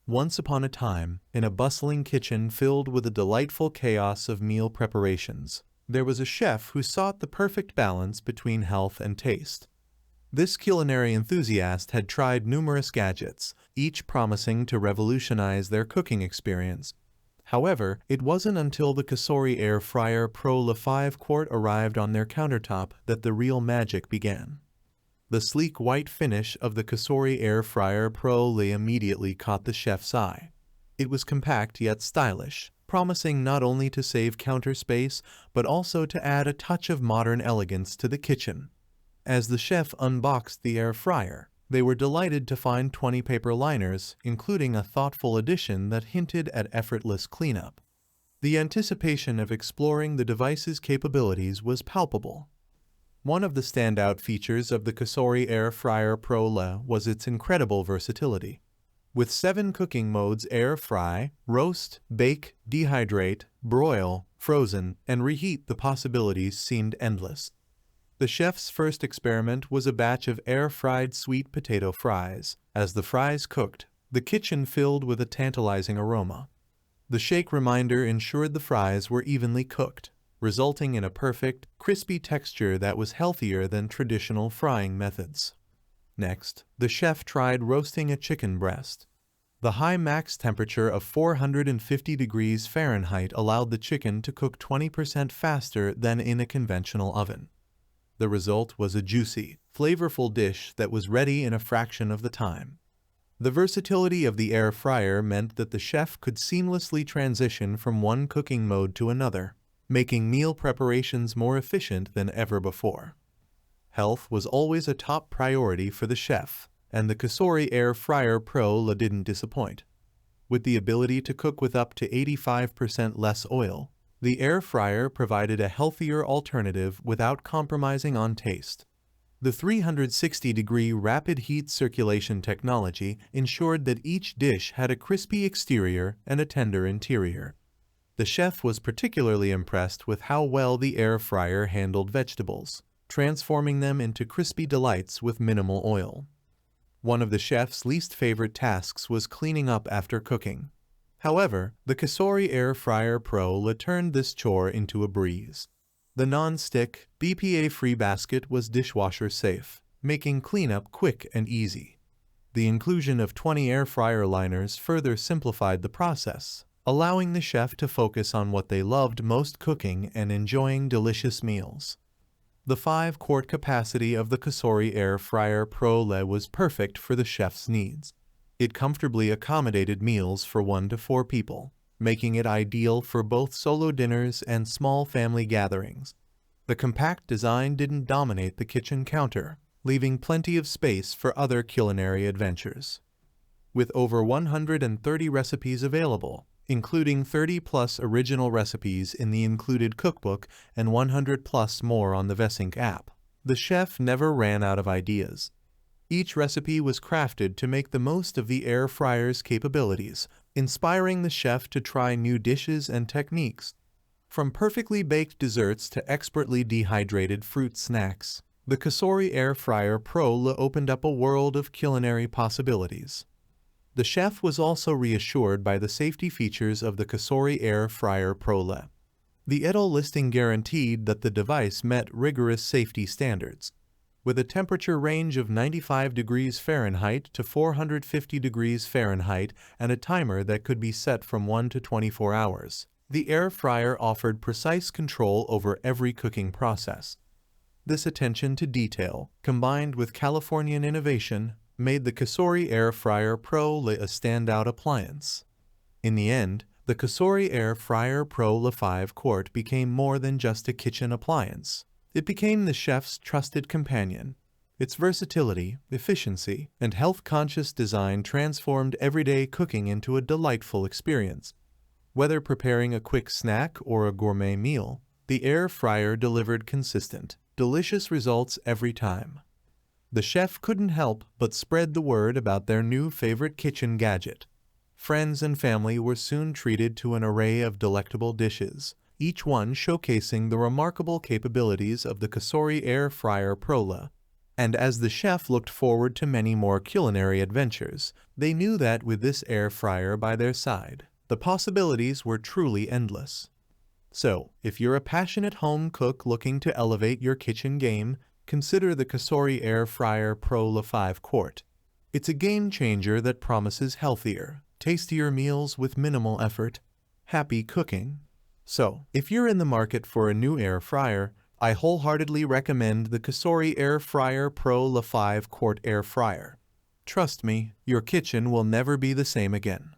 Once upon a time, in a bustling kitchen filled with a delightful chaos of meal preparations, there was a chef who sought the perfect balance between health and taste. This culinary enthusiast had tried numerous gadgets, each promising to revolutionize their cooking experience. However, it wasn't until the COSORI Air Fryer Pro 5-quart arrived on their countertop that the real magic began. The sleek white finish of the COSORI Air Fryer Pro immediately caught the chef's eye. It was compact yet stylish, promising not only to save counter space, but also to add a touch of modern elegance to the kitchen. As the chef unboxed the air fryer, they were delighted to find 20 paper liners, including a thoughtful addition that hinted at effortless cleanup. The anticipation of exploring the device's capabilities was palpable. One of the standout features of the COSORI Air Fryer Pro was its incredible versatility. With 7 cooking modes: air fry, roast, bake, dehydrate, broil, frozen, and reheat, the possibilities seemed endless. The chef's first experiment was a batch of air-fried sweet potato fries. As the fries cooked, the kitchen filled with a tantalizing aroma. The shake reminder ensured the fries were evenly cooked, resulting in a perfect, crispy texture that was healthier than traditional frying methods. Next, the chef tried roasting a chicken breast. The high max temperature of 450 degrees Fahrenheit allowed the chicken to cook 20% faster than in a conventional oven. The result was a juicy, flavorful dish that was ready in a fraction of the time. The versatility of the air fryer meant that the chef could seamlessly transition from one cooking mode to another, making meal preparations more efficient than ever before. Health was always a top priority for the chef, and the COSORI Air Fryer Pro didn't disappoint. With the ability to cook with up to 85% less oil, the air fryer provided a healthier alternative without compromising on taste. The 360-degree rapid heat circulation technology ensured that each dish had a crispy exterior and a tender interior. The chef was particularly impressed with how well the air fryer handled vegetables, transforming them into crispy delights with minimal oil. One of the chef's least favorite tasks was cleaning up after cooking. However, the COSORI Air Fryer Pro turned this chore into a breeze. The non-stick, BPA-free basket was dishwasher safe, making cleanup quick and easy. The inclusion of 20 air fryer liners further simplified the process, allowing the chef to focus on what they loved most: cooking and enjoying delicious meals. The 5-quart capacity of the COSORI Air Fryer Pro was perfect for the chef's needs. It comfortably accommodated meals for 1 to 4 people, making it ideal for both solo dinners and small family gatherings. The compact design didn't dominate the kitchen counter, leaving plenty of space for other culinary adventures. With over 130 recipes available, including 30+ original recipes in the included cookbook and 100+ more on the VESync app, the chef never ran out of ideas. Each recipe was crafted to make the most of the air fryer's capabilities, inspiring the chef to try new dishes and techniques. From perfectly baked desserts to expertly dehydrated fruit snacks, the COSORI Air Fryer Pro opened up a world of culinary possibilities. The chef was also reassured by the safety features of the COSORI Air Fryer Pro. The ETL listing guaranteed that the device met rigorous safety standards. With a temperature range of 95 degrees Fahrenheit to 450 degrees Fahrenheit and a timer that could be set from 1 to 24 hours, the air fryer offered precise control over every cooking process. This attention to detail, combined with Californian innovation, made the COSORI Air Fryer Pro a standout appliance. In the end, the COSORI Air Fryer Pro 5-quart became more than just a kitchen appliance. It became the chef's trusted companion. Its versatility, efficiency, and health-conscious design transformed everyday cooking into a delightful experience. Whether preparing a quick snack or a gourmet meal, the air fryer delivered consistent, delicious results every time. The chef couldn't help but spread the word about their new favorite kitchen gadget. Friends and family were soon treated to an array of delectable dishes, each one showcasing the remarkable capabilities of the COSORI Air Fryer Pro. And as the chef looked forward to many more culinary adventures, they knew that with this air fryer by their side, the possibilities were truly endless. So, if you're a passionate home cook looking to elevate your kitchen game, consider the COSORI Air Fryer Pro 5 quart. It's a game changer that promises healthier, tastier meals with minimal effort. Happy cooking! So, if you're in the market for a new air fryer, I wholeheartedly recommend the COSORI Air Fryer Pro 5 quart air fryer. Trust me, your kitchen will never be the same again.